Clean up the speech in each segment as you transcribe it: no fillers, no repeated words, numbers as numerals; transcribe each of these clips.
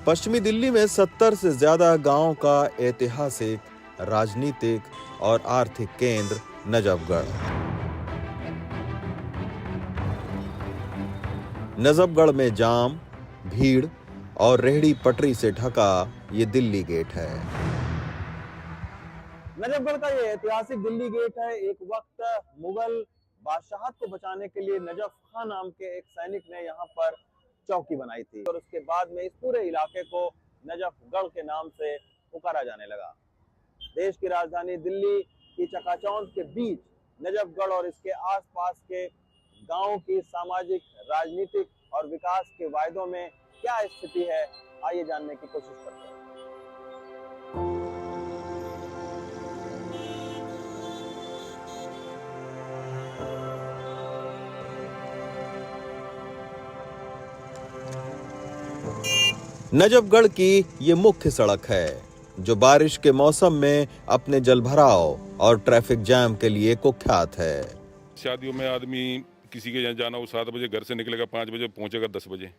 पश्चिमी दिल्ली में 70 से ज्यादा गांवों का ऐतिहासिक, राजनीतिक और आर्थिक केंद्र नजफगढ़। नजफगढ़ में जाम, भीड़ और रेहड़ी पटरी से ढका ये दिल्ली गेट है। नजफगढ़ का ये ऐतिहासिक दिल्ली गेट है। एक वक्त मुगल बादशाहत को बचाने के लिए नजफ खान नाम के एक सैनिक ने यहाँ पर चौकी बनाई थी और उसके बाद में इस पूरे इलाके को नजफगढ़ के नाम से पुकारा जाने लगा। देश की राजधानी दिल्ली की चकाचौंध के बीच नजफगढ़ और इसके आसपास के गांवों की सामाजिक, राजनीतिक और विकास के वायदों में क्या स्थिति है, आइए जानने की कोशिश करते हैं। नजफगढ़ की ये मुख्य सड़क है जो बारिश के मौसम में अपने जलभराव और ट्रैफिक जाम के लिए कुख्यात है। शादियों में आदमी किसी के यहाँ जाना हो 7 बजे घर से निकलेगा, 5 बजे पहुंचेगा 10 बजे।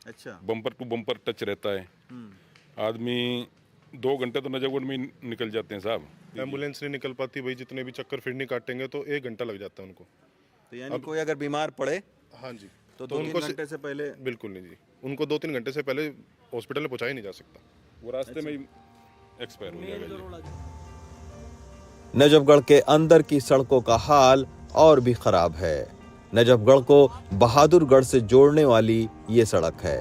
अच्छा। बम्पर टू बम्पर टच रहता है। आदमी 2 घंटे तो नजफगढ़ में निकल जाते हैं साहब। एम्बुलेंस नहीं निकल पाती भाई, जितने भी चक्कर फिरनी काटेंगे तो 1 घंटा लग जाता है उनको। तो यानी कोई अगर बीमार पड़े हाँ जी तो 2-3 घंटे से पहले? बिल्कुल नहीं जी, उनको 2-3 घंटे से पहले हॉस्पिटल में पहुंचाया नहीं जा सकता, वो रास्ते में ही एक्सपायर हो जाएगा। नजफगढ़ के अंदर की सड़कों का हाल और भी खराब है। नजफगढ़ को बहादुरगढ़ से जोड़ने वाली ये सड़क है,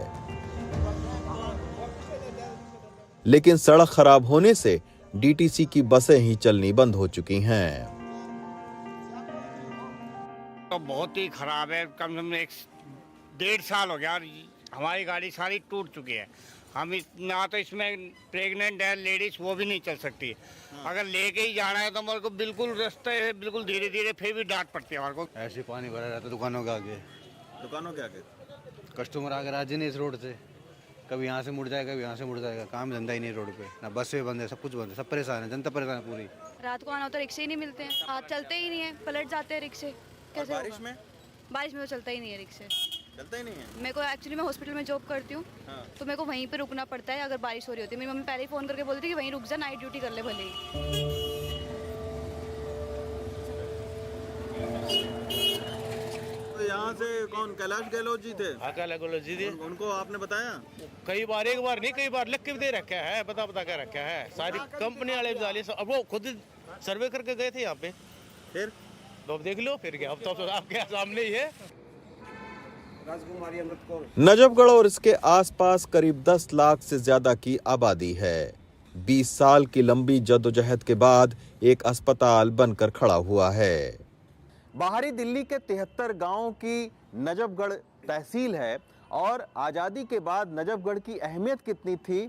लेकिन सड़क खराब होने से डीटीसी की बसें ही चलनी बंद हो चुकी हैं। तो बहुत ही खराब है। कम से कम 1.5 साल हो गया, हमारी गाड़ी सारी टूट चुकी है। हम ना तो इसमें प्रेग्नेंट है लेडीज, वो भी नहीं चल सकती। अगर लेके ही जाना है तो हमारे को बिल्कुल रास्ते है, बिल्कुल धीरे धीरे, फिर भी डांट पड़ती है हमारे को। ऐसे पानी भरा रहता है दुकानों के आगे। दुकानों के आगे कस्टमर आकर आज नहीं इस रोड से, कभी यहाँ से मुड़ जाएगा, कभी यहाँ से मुड़ जाएगा। काम धंधा ही नहीं रोड पे, ना बसें बंद है, सब कुछ बंद है, सब परेशान है, जनता परेशान है पूरी। रात को आना होता है, रिक्शे ही नहीं मिलते हैं, आज चलते ही नहीं है, पलट जाते हैं रिक्शे। कैसे बारिश में? बारिश में तो चलता ही नहीं है रिक्शे, चलता ही नहीं है। मेरे को एक्चुअली मैं हॉस्पिटल में जॉब करती हूँ। हाँ। तो मेरे को वहीं पे रुकना पड़ता है अगर बारिश हो रही होती है। मेरी मम्मी पहले ही फ़ोन करके बोलती थी कि वहीं रुक जा, नाइट ड्यूटी कर ले भले ही। तो यहाँ से कौन कैलाश गहलोत जी थे? हाँ, कैलाश गहलोत जी थे। उनको आपने बताया? कई बार, एक बार नहीं कई बार लिख के भी दे रखा है, बता के रखा है। सारी कंपनी वाले भी डाले, अब वो खुद सर्वे करके गए थे यहाँ पे। फिर तो अब देख लो, फिर क्या, अब तो आपके सामने ही है। नजफगढ़ और इसके आसपास करीब 10 लाख से ज्यादा की आबादी है। 20 साल की लंबी जद्दोजहद के बाद एक अस्पताल बनकर खड़ा हुआ है। बाहरी दिल्ली के 73 गांवों की नजफगढ़ तहसील है और आज़ादी के बाद नजफगढ़ की अहमियत कितनी थी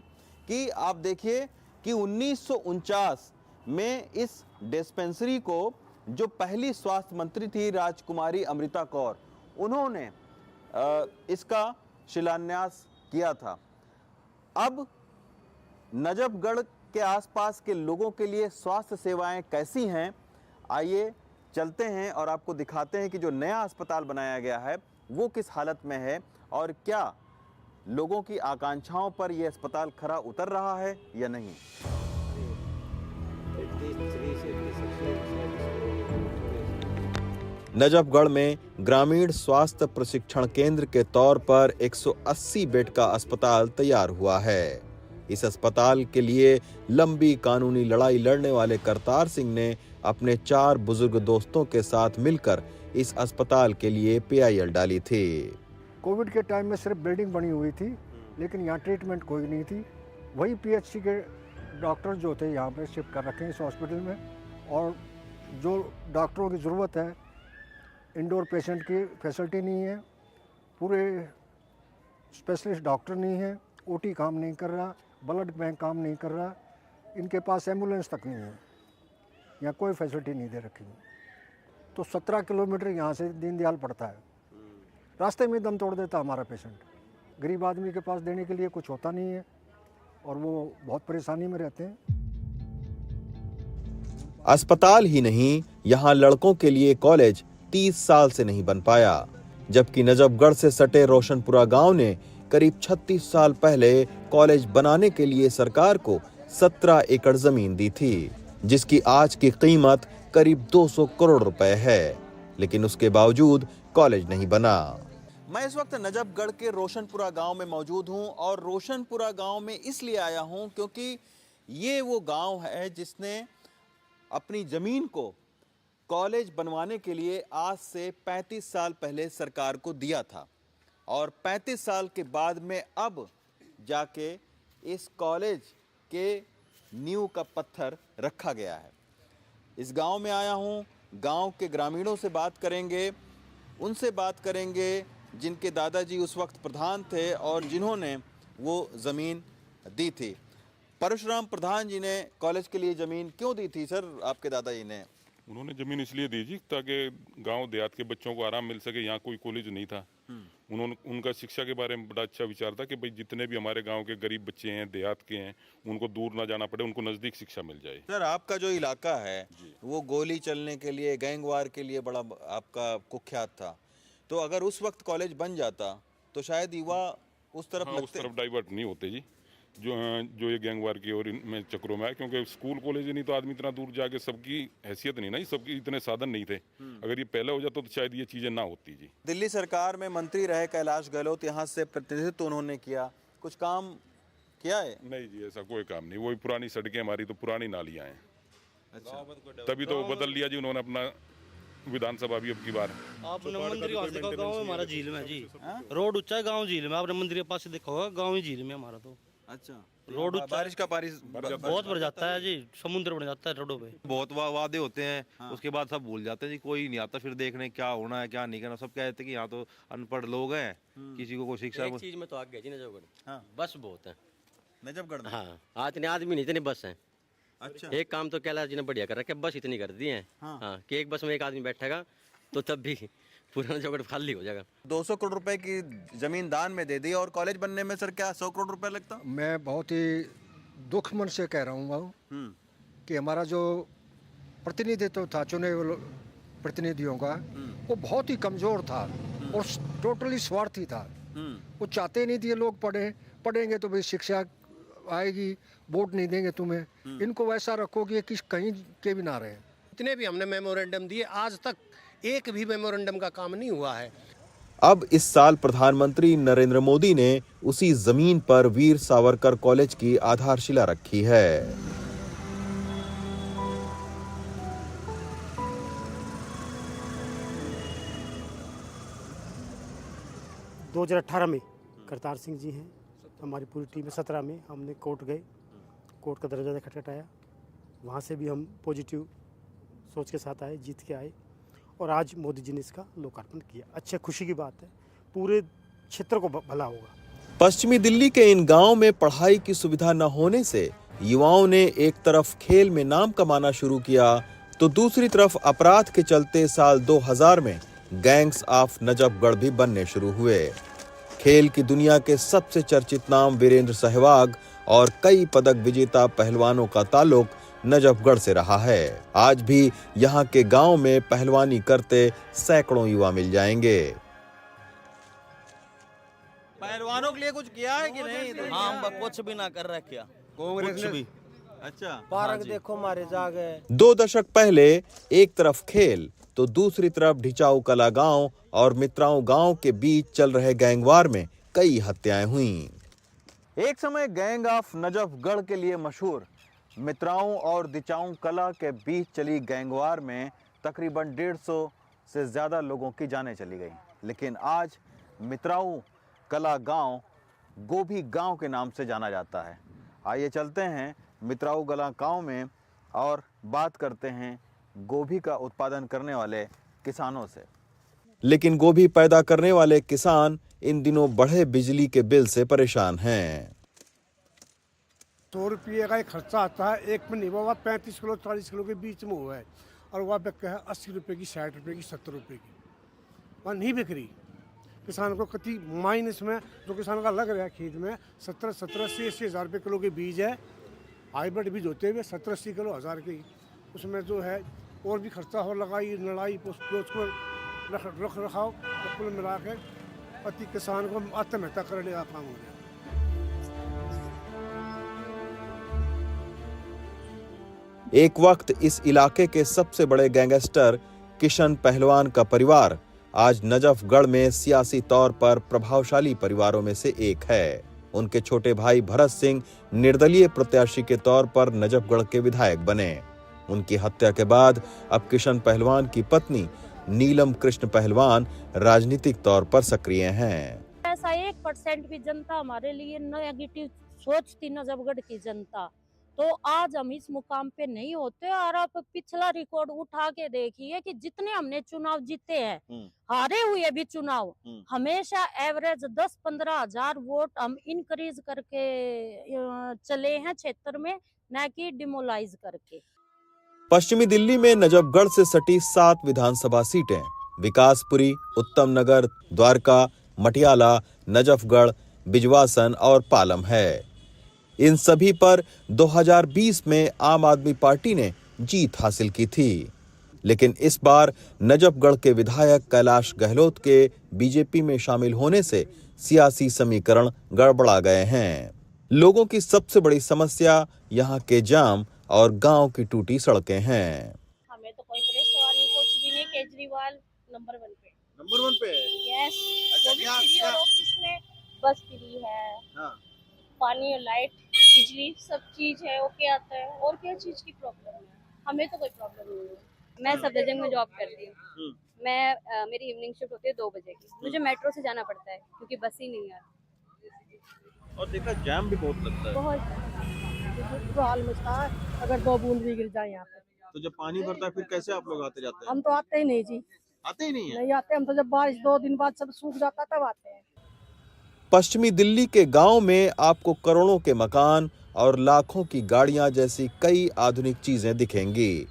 कि आप देखिए कि 1949 में इस डिस्पेंसरी को, जो पहली स्वास्थ्य मंत्री थी राजकुमारी अमृता कौर, उन्होंने इसका शिलान्यास किया था। अब नजफगढ़ के आसपास के लोगों के लिए स्वास्थ्य सेवाएं कैसी हैं, आइए चलते हैं और आपको दिखाते हैं कि जो नया अस्पताल बनाया गया है वो किस हालत में है और क्या लोगों की आकांक्षाओं पर यह अस्पताल खरा उतर रहा है या नहीं। नजफगढ़ में ग्रामीण स्वास्थ्य प्रशिक्षण केंद्र के तौर पर 180 बेड का अस्पताल तैयार हुआ है। इस अस्पताल के लिए लंबी कानूनी लड़ाई लड़ने वाले करतार सिंह ने अपने 4 बुजुर्ग दोस्तों के साथ मिलकर इस अस्पताल के लिए PIL डाली थी। कोविड के टाइम में सिर्फ बिल्डिंग बनी हुई थी, लेकिन यहाँ ट्रीटमेंट कोई नहीं थी। वही PHC के डॉक्टर जो थे यहाँ पे शिफ्ट कर रखे हैं इस हॉस्पिटल में, और जो डॉक्टरों की ज़रूरत है, इंडोर पेशेंट की फैसिलिटी नहीं है, पूरे स्पेशलिस्ट डॉक्टर नहीं है, OT काम नहीं कर रहा, ब्लड बैंक काम नहीं कर रहा, इनके पास एम्बुलेंस तक नहीं है, यहाँ कोई फैसिलिटी नहीं दे रखी है। तो 17 किलोमीटर यहाँ से दीनदयाल पड़ता है, रास्ते में दम तोड़ देता हमारा पेशेंट। गरीब आदमी के पास देने के लिए कुछ होता नहीं है और वो बहुत परेशानी में रहते हैं। अस्पताल ही नहीं, यहाँ लड़कों के लिए कॉलेज 30 साल से नहीं बन पाया, जबकि नजफगढ़ से सटे रोशनपुरा गांव ने करीब 36 साल पहले कॉलेज बनाने के लिए सरकार को 17 एकड़ जमीन दी थी, जिसकी आज की कीमत करीब 200 करोड़ रुपए है, लेकिन उसके बावजूद कॉलेज नहीं बना। मैं इस वक्त नजफगढ़ के रोशनपुरा गांव में मौजूद हूं और रोशनपुरा गांव में इसलिए आया हूं क्योंकि ये वो गांव है जिसने अपनी जमीन को कॉलेज बनवाने के लिए आज से 35 साल पहले सरकार को दिया था और 35 साल के बाद में अब जाके इस कॉलेज के नींव का पत्थर रखा गया है। इस गांव में आया हूं, गांव के ग्रामीणों से बात करेंगे, उनसे बात करेंगे जिनके दादाजी उस वक्त प्रधान थे और जिन्होंने वो ज़मीन दी थी। परशुराम प्रधान जी ने कॉलेज के लिए ज़मीन क्यों दी थी सर आपके दादाजी ने? उन्होंने ज़मीन इसलिए दी थी ताकि गांव देहात के बच्चों को आराम मिल सके। यहाँ कोई कॉलेज नहीं था। उनका शिक्षा के बारे में बड़ा अच्छा विचार था कि भाई जितने भी हमारे गांव के गरीब बच्चे हैं, देहात के हैं, उनको दूर ना जाना पड़े, उनको नज़दीक शिक्षा मिल जाए। सर आपका जो इलाका है वो गोली चलने के लिए, गैंगवार के लिए बड़ा आपका कुख्यात था, तो अगर उस वक्त कॉलेज बन जाता तो शायद युवा उस तरफ हाँ, उस तरफ डाइवर्ट नहीं होते जी, जो ये गैंगवार की और इनमें चक्रों में आए, क्योंकि स्कूल कॉलेज नहीं तो आदमी इतना दूर जाके, सबकी हैसियत नहीं ना, सबकी इतने साधन नहीं थे। अगर ये पहले हो जाता तो शायद ये चीज़ें ना होती जी। दिल्ली सरकार में मंत्री रहे कैलाश गहलोत, यहाँ से प्रतिनिधित्व उन्होंने किया, कुछ काम किया है? नहीं जी, ऐसा कोई काम नहीं। वही पुरानी सड़कें, हमारी तो पुरानी नालियाँ हैं। अच्छा, तभी तो वो बदल लिया जी उन्होंने अपना विधानसभा भी अब की बार। आपने मंदिर वहाँ से देखा, गाँव में हमारा झील में जी, रोड ऊंचा है, गाँव झील में। आपने मंदिर के पास से देखा होगा, गाँव ही झील में हमारा तो। अच्छा, रोड बारिश का पानी बहुत भर जाता है जी, समुद्र बन जाता है रोडों पे। बहुत वादे होते हैं, उसके बाद सब भूल जाते हैं जी। कोई नहीं आता फिर देखने क्या होना है क्या नहीं करना। सब कहते हैं कि यहाँ तो अनपढ़ लोग हैं, किसी को कोई शिक्षा। एक चीज में तो आगे जी नजफगढ़। हाँ। बस बहुत है नजफगढ़ में। हाँ, आज इतने आदमी नहीं, इतने बस हैं। अच्छा, एक काम तो कैलाश जी ने बढ़िया कर रखे, बस इतनी कर दी है। हाँ, कि एक बस में एक आदमी बैठेगा तो तब भी पूरा नजफगढ़ खाली हो जाएगा। 200 करोड़ रुपए की जमीन दान में दे दी और कॉलेज बनने में सर क्या 100 करोड़ रुपए लगता? मैं बहुत ही दुख मन से कह रहा हूँ कि हमारा जो प्रतिनिधित्व था चुने हुए प्रतिनिधियों का, वो बहुत ही कमज़ोर था और टोटली स्वार्थी था। वो चाहते नहीं थे लोग पढ़ेंगे तो भाई शिक्षा आएगी, वोट नहीं देंगे तुम्हें, इनको वैसा रखो कि किस कहीं के भी ना रहे। इतने भी हमने मेमोरेंडम दिए, आज तक एक भी मेमोरेंडम का काम नहीं हुआ है। अब इस साल प्रधानमंत्री नरेंद्र मोदी ने उसी जमीन पर वीर सावरकर कॉलेज की आधारशिला रखी है। 2018 में करतार सिंह जी हैं, हमारी पूरी टीम में 17 में हमने कोर्ट गए, कोर्ट का दरवाजा खटखटाया, वहाँ से भी हम पॉजिटिव सोच के साथ आए, जीत के आए और आज मोदी जी ने इसका लोकार्पण किया। अच्छे खुशी की बात है, पूरे क्षेत्र को भला होगा। पश्चिमी दिल्ली के इन गांवों में पढ़ाई की सुविधा न होने से युवाओं ने एक तरफ खेल में नाम कमाना शुरू किया तो दूसरी तरफ अपराध के चलते साल 2000 में गैंग्स ऑफ नजफगढ़ भी बनने शुरू हुए। खेल की दुनिया के सबसे चर्चित नाम वीरेंद्र सहवाग और कई पदक विजेता पहलवानों का ताल्लुक नजफगढ़ से रहा है। आज भी यहाँ के गांव में पहलवानी करते सैकड़ों युवा मिल जाएंगे। पहलवानों के लिए कुछ किया है कि नहीं? हाँ, कुछ भी ना कर रखा कांग्रेस कुछ ने भी। अच्छा, पार्क देखो मारे जा गए। 2 दशक पहले एक तरफ खेल तो दूसरी तरफ ढिचाऊ कला गांव और मित्राओं गांव के बीच चल रहे गैंगवार में कई हत्याएं हुईं। एक समय गैंग ऑफ नजफगढ़ के लिए मशहूर मित्राओं और दिचाऊ कला के बीच चली गैंगवार में तकरीबन 150 से ज्यादा लोगों की जानें चली गई। लेकिन आज मित्राऊ कला गांव गोभी गांव के नाम से जाना जाता है। आइए चलते हैं मित्राऊ कला गांव में और बात करते हैं गोभी का उत्पादन करने वाले किसानों से। लेकिन गोभी पैदा करने वाले किसान इन दिनों बढ़े बिजली के बिल से परेशान हैं। 100 रुपये का एक खर्चा आता है, एक में नहीं हुआ 35 किलो 40 किलो के बीच में हुआ है और वह बिक है 80 रुपये की, 60 रुपये की, 70 रुपये की, वह नहीं बिक रही। किसान को कति माइनस में जो किसान का लग रहा है खेत में 70-70 से 80 हज़ार रुपये किलो के बीज है, हाइब्रिड बीज होते हुए 70-80 किलो हज़ार के, उसमें जो है और भी खर्चा हो, लगाई लड़ाई उसको रख रखाव, कुल मिला के अति किसान को आत्महत्या करने का काम हो गया। एक वक्त इस इलाके के सबसे बड़े गैंगस्टर किशन पहलवान का परिवार आज नजफगढ़ में सियासी तौर पर प्रभावशाली परिवारों में से एक है। उनके छोटे भाई भरत सिंह निर्दलीय प्रत्याशी के तौर पर नजफगढ़ के विधायक बने। उनकी हत्या के बाद अब किशन पहलवान की पत्नी नीलम कृष्ण पहलवान राजनीतिक तौर पर सक्रिय हैं। ऐसा 1% भी जनता हमारे लिए नेगेटिव सोचती नजफगढ़ की जनता, तो आज हम इस मुकाम पे नहीं होते। और आप पिछला रिकॉर्ड उठा के देखिए कि जितने हमने चुनाव जीते हैं, हारे हुए भी चुनाव, हमेशा एवरेज 10-15 हजार वोट हम इंक्रीज करके चले हैं क्षेत्र में, न कि डिमोलाइज करके। पश्चिमी दिल्ली में नजफगढ़ से सटी 7 विधानसभा सीटें विकासपुरी, उत्तम नगर, द्वारका, मटियाला, नजफगढ़, बिजवासन और पालम है। इन सभी पर 2020 में आम आदमी पार्टी ने जीत हासिल की थी, लेकिन इस बार नजफगढ़ के विधायक कैलाश गहलोत के बीजेपी में शामिल होने से सियासी समीकरण गड़बड़ा गए हैं। लोगों की सबसे बड़ी समस्या यहाँ के जाम और गांव की टूटी सड़कें हैं। हमें तो कोई परेशानी कुछ भी नहीं। केजरीवाल नंबर 1 पे है। यस। अच्छा, क्या ऑफिस में बस फ्री है, हाँ। पानी और लाइट, बिजली, सब चीज है, ओके आता है। और क्या चीज की प्रॉब्लम है? हमें तो कोई प्रॉब्लम नहीं है। मैं सफदरजंग में जॉब करती हूँ। मेरी इवनिंग शिफ्ट होती है 2 बजे की। मुझे मेट्रो से जाना पड़ता है क्योंकि बस ही नहीं है। और देखा जाम भी बहुत लगता है। बहुत हाल मचता है, अगर 2 बूंद भी गिर जाए यहाँ पे। तो जब पानी भरता है फिर कैसे आप लोग आते जाते हैं? हम तो आते ही नहीं जी, आते ही नहीं है। नहीं आते हम तो। जब बारिश 2 दिन बाद सब सूख जाता तब आते हैं। पश्चिमी दिल्ली के गांव में आपको करोड़ों के मकान और लाखों की गाड़ियां जैसी कई आधुनिक चीजें दिखेंगी,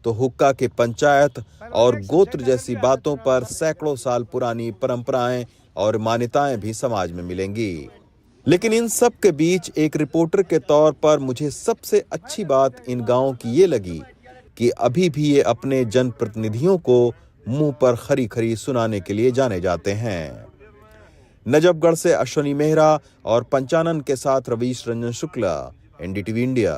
तो हुक्का की पंचायत और गोत्र जैसी बातों पर सैकड़ों साल पुरानी परंपराएं और मान्यताएं भी समाज में मिलेंगी। लेकिन इन सब के बीच एक रिपोर्टर के तौर पर मुझे सबसे अच्छी बात इन गांवों की ये लगी कि अभी भी ये अपने जनप्रतिनिधियों को मुंह पर खरी खरी सुनाने के लिए जाने जाते हैं। नजफगढ़ से अश्वनी मेहरा और पंचानन के साथ रवीश रंजन शुक्ला, NDTV इंडिया।